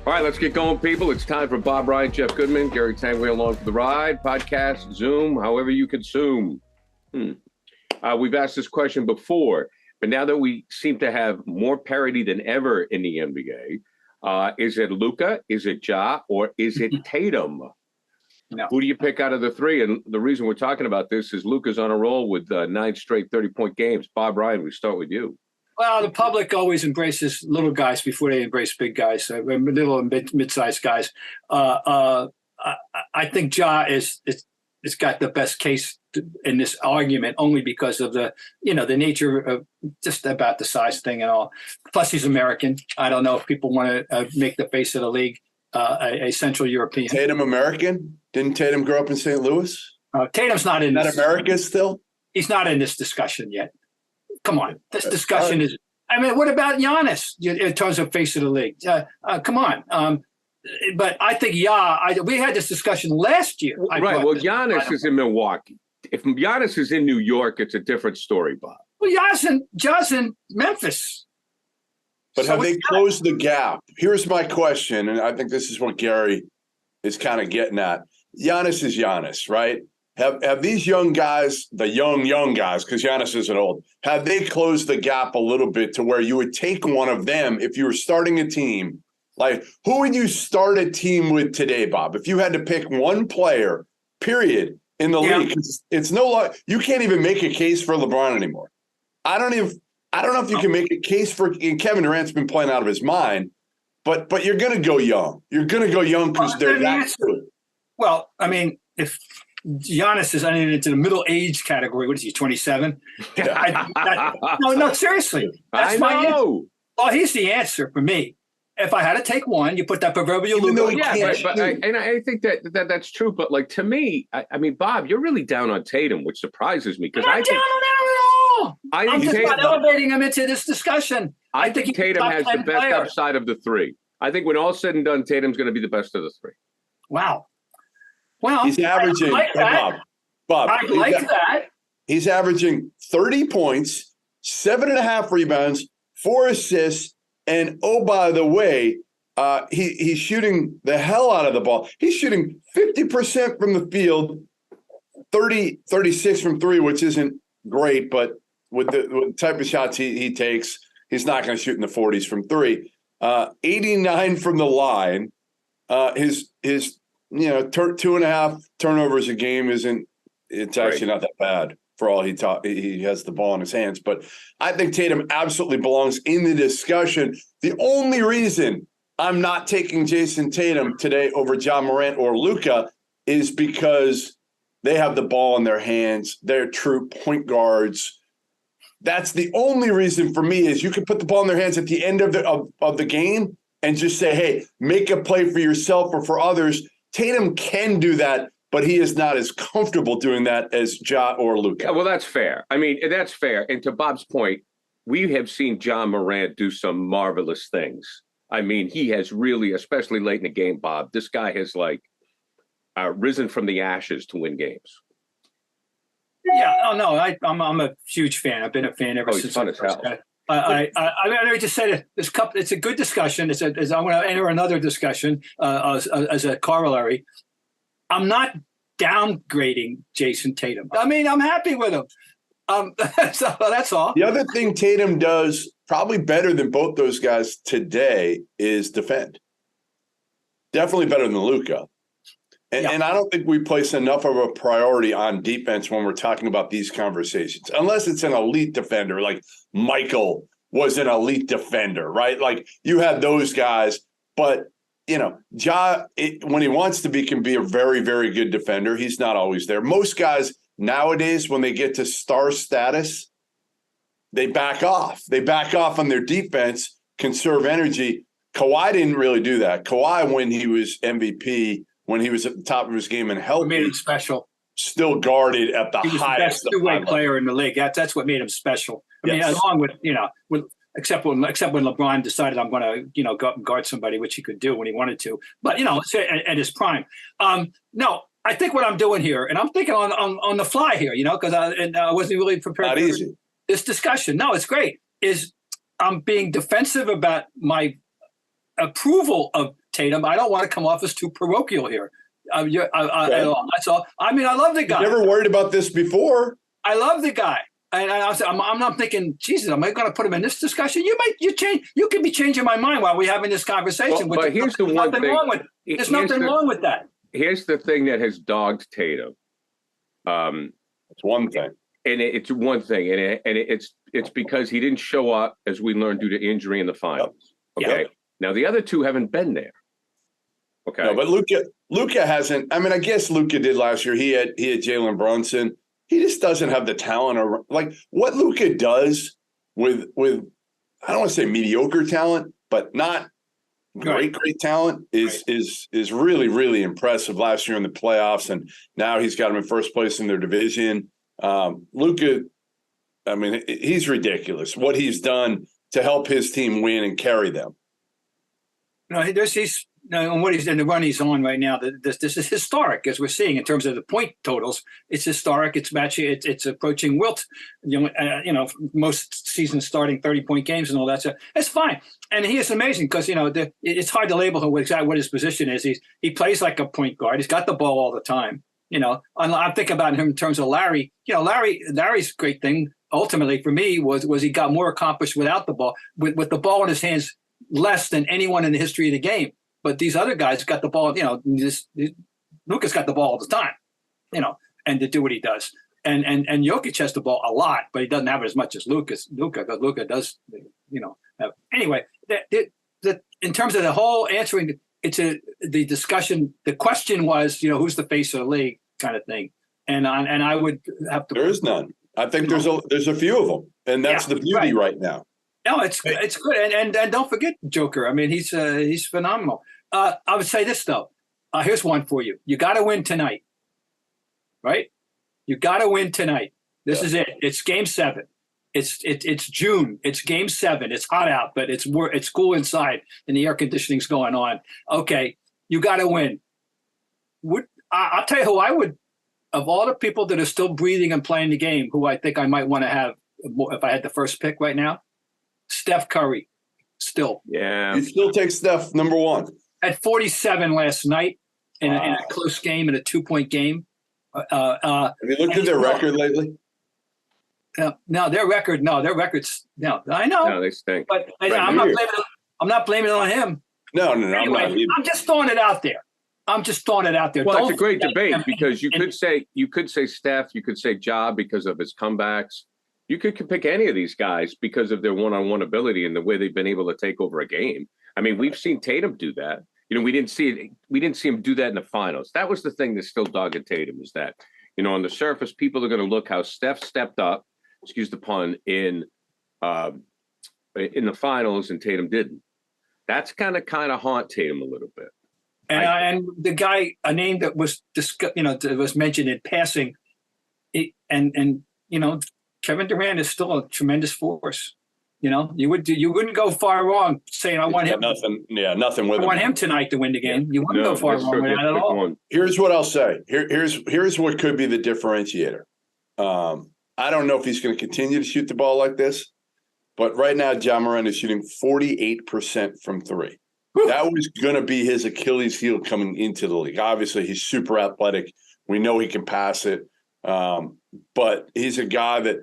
All right, let's get going, people. It's time for Bob Bryant, Jeff Goodman, Gary Tanguay along for the ride. Podcast, Zoom, however you consume. We've asked this question before, but now that we seem to have more parity than ever in the NBA, is it Luka, is it Ja, or is it Tatum? No. Who do you pick out of the three? And the reason we're talking about this is Luka's on a roll with 9 straight 30-point games. Bob Ryan, we start with you. Well, the public always embraces little guys before they embrace big guys, little and mid-sized guys. I think Ja is got the best case in this argument only because of the nature of just about the size thing and all. Plus, he's American. I don't know if people want to make the face of the league a Central European. Tatum American? Didn't Tatum grow up in St. Louis? Tatum's not in this. America still? He's not in this discussion yet. Come on. This discussion is – I mean, what about Giannis in terms of face of the league? Come on. But I think, we had this discussion last year. Right. Well, Giannis is in Milwaukee. If Giannis is in New York, it's a different story, Bob. Well, Giannis in Memphis. But have they closed the gap? Here's my question, and I think this is what Gary is kind of getting at. Giannis is Giannis, right? Have these young guys, the young guys, because Giannis isn't old, have they closed the gap a little bit to where you would take one of them if you were starting a team? Like, who would you start a team with today, Bob? If you had to pick one player, period, in the league, it's you can't even make a case for LeBron anymore. I don't know if you can make a case for Kevin Durant's been playing out of his mind, but you're going to go young. You're going to go young because they're that good. Well, I mean, if Giannis is into the middle age category, what is he, 27? No, seriously. That's my answer. Well, he's the answer for me. If I had to take one, you put that proverbial Luka. I think that's true. But like to me, I mean, Bob, you're really down on Tatum, which surprises me because I think down on him at all. I'm just not elevating him into this discussion. I think Tatum has the best upside of the three. I think when all's said and done, Tatum's going to be the best of the three. Wow. Well, he's averaging. Bob, I like that. He's averaging 30 points, 7.5 rebounds, 4 assists. And, oh, by the way, he's shooting the hell out of the ball. He's shooting 50% from the field, 36 from three, which isn't great. But with the type of shots he takes, he's not going to shoot in the 40s from three. 89 from the line. His 2.5 turnovers a game it's actually not that bad. For all he has the ball in his hands. But I think Tatum absolutely belongs in the discussion. The only reason I'm not taking Jayson Tatum today over John Morant or Luka is because they have the ball in their hands. They're true point guards. That's the only reason for me is you can put the ball in their hands at the end of the game and just say, hey, make a play for yourself or for others. Tatum can do that, but he is not as comfortable doing that as Ja or Luka. Yeah, well, that's fair. I mean, that's fair. And to Bob's point, we have seen John Morant do some marvelous things. I mean, he has really, especially late in the game, Bob, this guy has risen from the ashes to win games. Yeah. Oh, no, I'm a huge fan. I've been a fan ever since. He's fun as hell. I just said it's a good discussion. I'm going to enter another discussion as a corollary. I'm not downgrading Jayson Tatum. I mean, I'm happy with him. So that's all. The other thing Tatum does probably better than both those guys today is defend. Definitely better than Luka. And I don't think we place enough of a priority on defense when we're talking about these conversations, unless it's an elite defender, like Michael was an elite defender, right? Like you had those guys, but Ja, when he wants to be, can be a very, very good defender. He's not always there. Most guys nowadays, when they get to star status, they back off. They back off on their defense, conserve energy. Kawhi didn't really do that. Kawhi, when he was MVP, when he was at the top of his game and healthy, made him special. Still guarded at the highest. He was the best two-way player in the league. That's what made him special. I mean, along with except when LeBron decided I'm going to, go up and guard somebody, which he could do when he wanted to. But, at his prime. No, I think what I'm doing here, and I'm thinking on the fly here, because I wasn't really prepared for this discussion. No, it's great. is I'm being defensive about my approval of Tatum. I don't want to come off as too parochial here. At all. That's all. I mean, I love the guy. You never worried about this before. I love the guy. And I'm not thinking, Jesus, am I going to put him in this discussion? You could be changing my mind while we're having this conversation. But here's the one thing. There's nothing wrong with that. Here's the thing that has dogged Tatum. It's one thing. And it's one thing, and it's because he didn't show up, as we learned, due to injury in the finals. Okay. Yep. Now the other two haven't been there. Okay. No, but Luka hasn't. I mean, I guess Luka did last year. He had Jalen Brunson. He just doesn't have the talent, or like what Luka does with I don't want to say mediocre talent, but not great talent is really, really impressive. Last year in the playoffs, and now he's got him in first place in their division. Luka, I mean, he's ridiculous. What he's done to help his team win and carry them. No, and what he's in the run he's on right now. This is historic, as we're seeing in terms of the point totals. It's historic. It's matching. It's approaching Wilt. Most seasons starting 30-point games and all that. So it's fine. And he is amazing because it's hard to label exactly what his position is. He plays like a point guard. He's got the ball all the time. I'm thinking about him in terms of Larry. Larry's great thing ultimately for me was he got more accomplished without the ball, with the ball in his hands less than anyone in the history of the game. But these other guys got the ball. Luka's got the ball all the time, and to do what he does. And Jokic has the ball a lot, but he doesn't have it as much as Luka. Because Luka does, have. Anyway, in terms of the whole answering. The discussion. The question was, who's the face of the league, kind of thing, and I would have to. There is none. I think there's a few of them, and that's the beauty right now. No, it's good, and don't forget Joker. I mean, he's phenomenal. I would say this though. Here's one for you. You got to win tonight, right? You got to win tonight. This is it. It's Game 7. It's June. It's Game 7. It's hot out, but it's cool inside, and the air conditioning's going on. Okay, you got to win. I'll tell you who I would, of all the people that are still breathing and playing the game, who I think I might want to have if I had the first pick right now, Steph Curry. Still, yeah, you still take Steph number one at 47 last night in a close game, in a 2-point game. Have you looked at their record lately? No, their record's no. I know. No, they stink. But I'm not blaming it on him. No. Anyway, I'm just throwing it out there. Well, it's a great debate because you could say Steph, you could say Ja because of his comebacks. You could pick any of these guys because of their one-on-one ability and the way they've been able to take over a game. I mean, we've seen Tatum do that. We didn't see him do that in the finals. That was the thing that's still dogging Tatum, is that, on the surface, people are going to look how Steph stepped up, excuse the pun, in the finals, and Tatum didn't. That's kind of haunt Tatum a little bit. And the guy, a name that was that was mentioned in passing, Kevin Durant is still a tremendous force. You wouldn't go far wrong saying I want him. Nothing with him. I want him tonight to win the game. You wouldn't go far wrong with that at all. Here's what I'll say. Here's what could be the differentiator. I don't know if he's going to continue to shoot the ball like this, but right now Ja Morant is shooting 48% from three. That was going to be his Achilles heel coming into the league. Obviously, he's super athletic. We know he can pass it. But he's a guy that,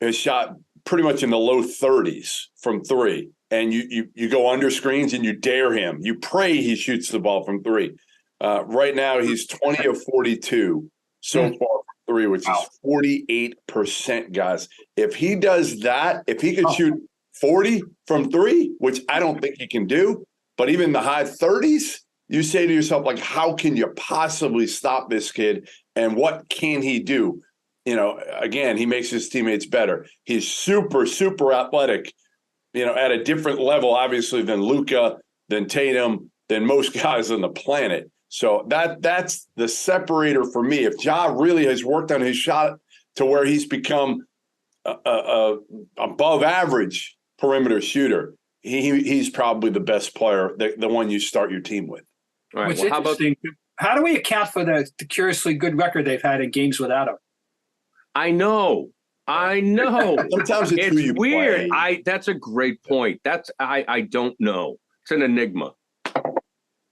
has shot pretty much in the low 30s from three. And you go under screens and you dare him. You pray he shoots the ball from three. Right now, he's 20 of 42 so far from three, which is 48%, guys. If he does that, if he could shoot 40 from three, which I don't think he can do, but even the high 30s, you say to yourself, like, how can you possibly stop this kid? And what can he do? Again, he makes his teammates better. He's super, super athletic, at a different level, obviously, than Luka, than Tatum, than most guys on the planet. So that's the separator for me. If Ja really has worked on his shot to where he's become a above average perimeter shooter, he's probably the best player, the one you start your team with. All right. Well, how do we account for the curiously good record they've had in games without him? I know. I know. Sometimes it's who you weird. play. That's a great point. I don't know. It's an enigma.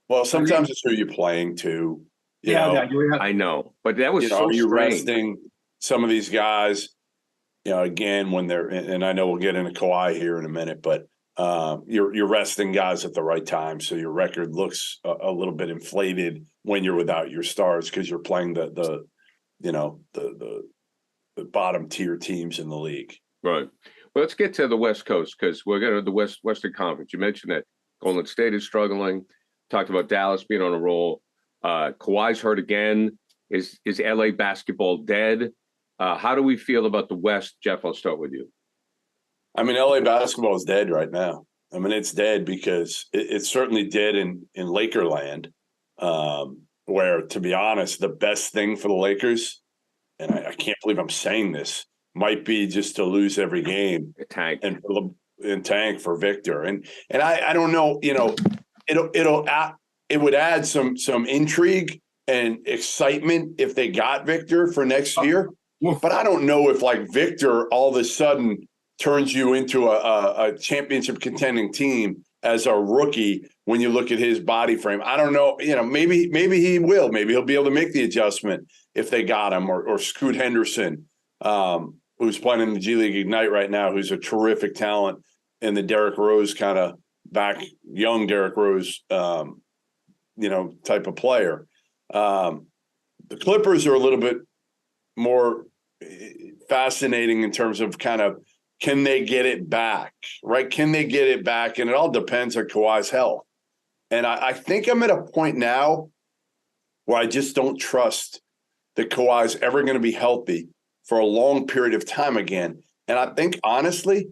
Well, sometimes it's who you're playing to. I know, but that was so are you strange. resting some of these guys? Again, when they're, and I know we'll get into Kawhi here in a minute, but you're resting guys at the right time, so your record looks a little bit inflated when you're without your stars because you're playing the bottom tier teams in the league. Right. Well, let's get to the West Coast because we're going to the Western Conference. You mentioned that Golden State is struggling. Talked about Dallas being on a roll. Kawhi's hurt again. Is LA basketball dead? How do we feel about the West? Jeff, I'll start with you. I mean, LA basketball is dead right now. I mean, it's dead because it's certainly dead in Lakerland, where, to be honest, the best thing for the Lakers, and I can't believe I'm saying this, might be just to lose every game and tank for Victor. And I don't know, it would add some intrigue and excitement if they got Victor for next year. But I don't know if like Victor all of a sudden turns you into a championship contending team as a rookie when you look at his body frame. I don't know. Maybe he will. Maybe he'll be able to make the adjustment if they got him, or Scoot Henderson, who's playing in the G League Ignite right now, who's a terrific talent, and the Derrick Rose kind of back, young Derrick Rose, type of player. The Clippers are a little bit more fascinating in terms of kind of, can they get it back, right? Can they get it back? And it all depends on Kawhi's health. And I think I'm at a point now where I just don't trust that Kawhi's ever going to be healthy for a long period of time again. And I think, honestly,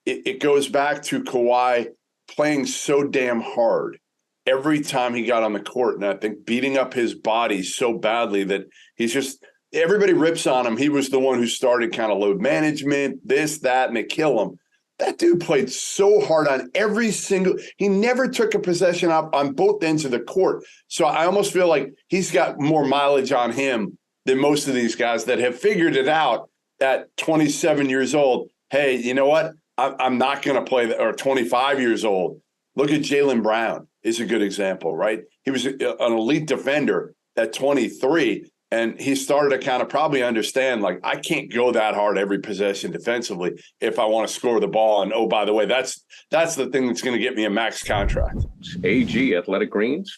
it goes back to Kawhi playing so damn hard every time he got on the court. And I think beating up his body so badly that he's just – everybody rips on him. He was the one who started kind of load management, this, that, and they kill him. That dude played so hard on every single – he never took a possession up on both ends of the court. So I almost feel like he's got more mileage on him than most of these guys that have figured it out at 27 years old. Hey, you know what? I'm not going to play that, or 25 years old. Look at Jaylen Brown is a good example, right? He was an elite defender at 23. And he started to kind of probably understand, like, I can't go that hard every possession defensively if I want to score the ball. And, oh, by the way, that's the thing that's going to get me a max contract. AG, Athletic Greens,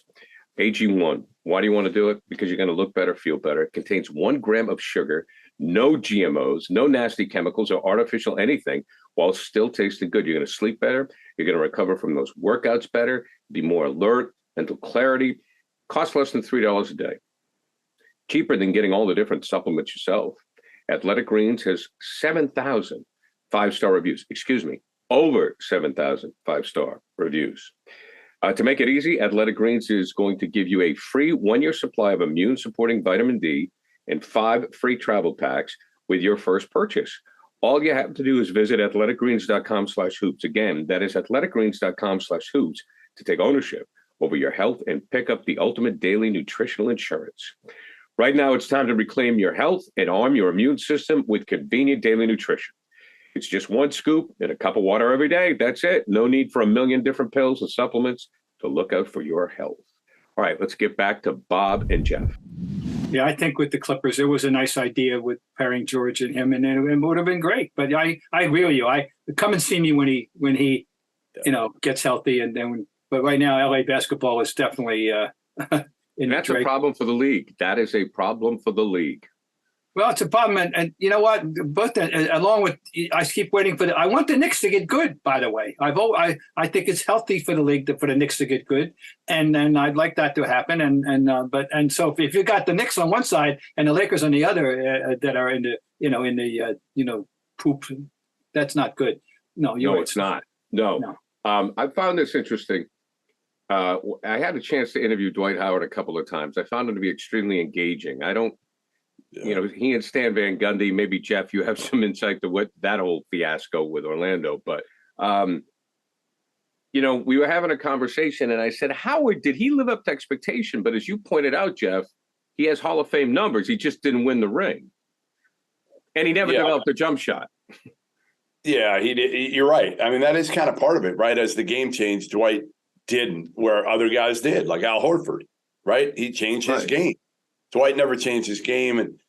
AG1. Why do you want to do it? Because you're going to look better, feel better. It contains 1 gram of sugar, no GMOs, no nasty chemicals or artificial anything, while still tasting good. You're going to sleep better. You're going to recover from those workouts better, be more alert, mental clarity. Costs less than $3 a day. Cheaper than getting all the different supplements yourself. Athletic Greens has 7,000 5-star reviews. Over 7,000 5-star reviews. To make it easy, Athletic Greens is going to give you a free 1-year supply of immune-supporting vitamin D and 5 free travel packs with your first purchase. All you have to do is visit athleticgreens.com/hoops. Again, that is athleticgreens.com/hoops to take ownership over your health and pick up the ultimate daily nutritional insurance. Right now, it's time to reclaim your health and arm your immune system with convenient daily nutrition. It's just 1 scoop and a cup of water every day. That's it. No need for a million different pills and supplements to look out for your health. All right, let's get back to Bob and Jeff. Yeah, I think with the Clippers, it was a nice idea with pairing George and him, and it would have been great. But I agree with you. Come and see me when he gets healthy, but right now, LA basketball is definitely And that's a problem for the league. That is a problem for the league. Well, it's a problem, and you know what? Both along with, I keep waiting for I want the Knicks to get good. By the way, I think it's healthy for the league for the Knicks to get good, and I'd like that to happen. And so if you got the Knicks on one side and the Lakers on the other that are in the poop, that's not good. No, it's not. No. I found this interesting. I had a chance to interview Dwight Howard a couple of times. I found him to be extremely engaging. He and Stan Van Gundy, maybe Jeff, you have some insight to what that whole fiasco with Orlando. But, we were having a conversation and I said, Howard, did he live up to expectation? But as you pointed out, Jeff, he has Hall of Fame numbers. He just didn't win the ring. And he never developed a jump shot. Yeah, he did. You're right. I mean, that is kind of part of it, right? As the game changed, Dwight didn't, where other guys did, like Al Horford, right? He changed his game. Dwight never changed his game, and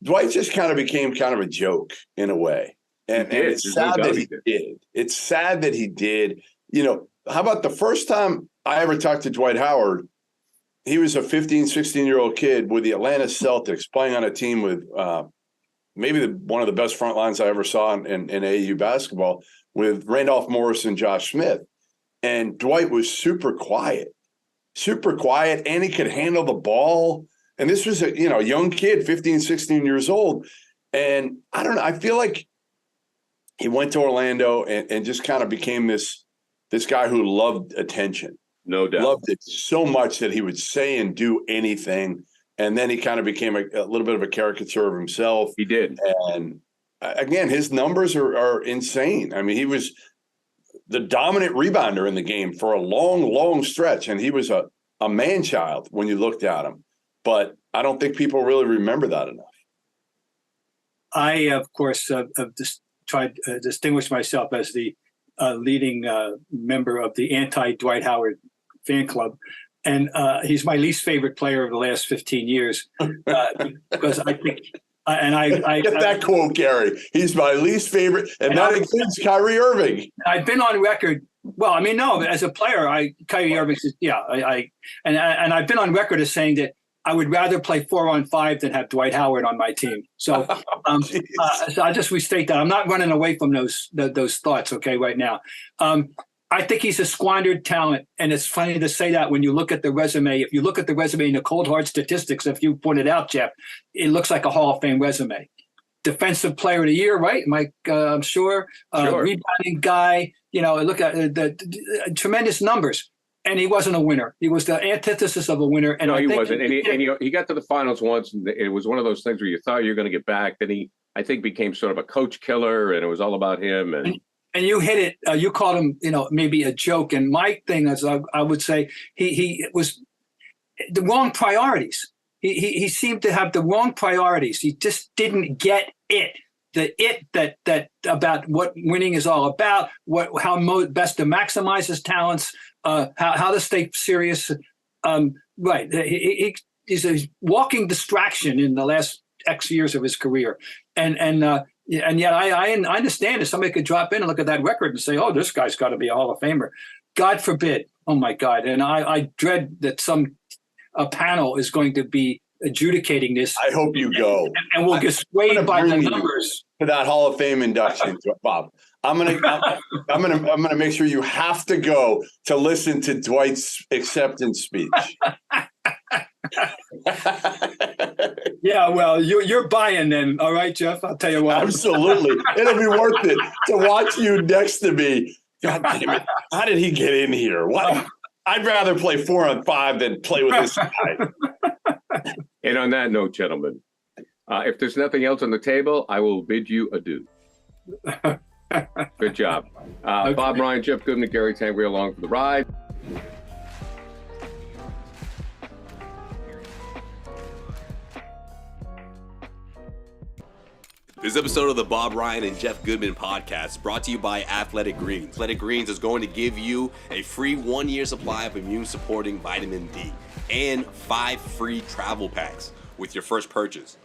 Dwight just kind of became kind of a joke in a way. And it's sad that he did. It's sad that he did. You know, how about the first time I ever talked to Dwight Howard? He was a 15, 16-year-old kid with the Atlanta Celtics playing on a team with maybe one of the best front lines I ever saw in AAU basketball with Randolph Morris and Josh Smith. And Dwight was super quiet, and he could handle the ball. And this was a young kid, 15, 16 years old. And I don't know, I feel like he went to Orlando and just kind of became this guy who loved attention. No doubt. Loved it so much that he would say and do anything. And then he kind of became a little bit of a caricature of himself. He did. And again, his numbers are insane. I mean, he was the dominant rebounder in the game for a long, long stretch. And he was a man-child when you looked at him. But I don't think people really remember that enough. I, of course, have tried to distinguish myself as the leading member of the anti-Dwight Howard fan club. And he's my least favorite player of the last 15 years because I think I get that quote, Gary. He's my least favorite, and that includes Kyrie Irving. I've been on record. Well, I mean, no, as a player, Kyrie Irving says, and I've been on record as saying that I would rather play 4-on-5 than have Dwight Howard on my team. So, so I just restate that I'm not running away from those thoughts. Okay, right now. I think he's a squandered talent, and it's funny to say that when you look at the resume. If you look at the resume and the cold hard statistics, if you pointed out, Jeff, it looks like a Hall of Fame resume. Defensive Player of the Year, right, Mike? I'm sure. Rebounding guy. Look at the tremendous numbers, and he wasn't a winner. He was the antithesis of a winner. And no, he wasn't. And he got to the finals once, and it was one of those things where you thought you were going to get back. Then he, I think, became sort of a coach killer, and it was all about him. And you hit it. You called him, maybe a joke. And my thing is, I would say he was the wrong priorities. He seemed to have the wrong priorities. He just didn't get it. That about what winning is all about. How best to maximize his talents. How to stay serious. Right. He's a walking distraction in the last X years of his career. And yet I understand if somebody could drop in and look at that record and say, oh, this guy's got to be a Hall of Famer. God forbid. Oh, my God. And I dread that a panel is going to be adjudicating this. I hope you go. And we'll get swayed by the numbers. To that Hall of Fame induction, Bob. I'm gonna make sure you have to go to listen to Dwight's acceptance speech. Yeah, well, you're buying then, all right, Jeff? I'll tell you what. Absolutely. It'll be worth it to watch you next to me. God damn it. How did he get in here? What? I'd rather play 4-on-5 than play with this guy. And on that note, gentlemen, if there's nothing else on the table, I will bid you adieu. Good job. Okay. Bob Ryan, Jeff Goodman, Gary Tanguay along for the ride. This episode of the Bob Ryan and Jeff Goodman podcast is brought to you by Athletic Greens. Athletic Greens is going to give you a free 1-year supply of immune-supporting vitamin D and 5 free travel packs with your first purchase.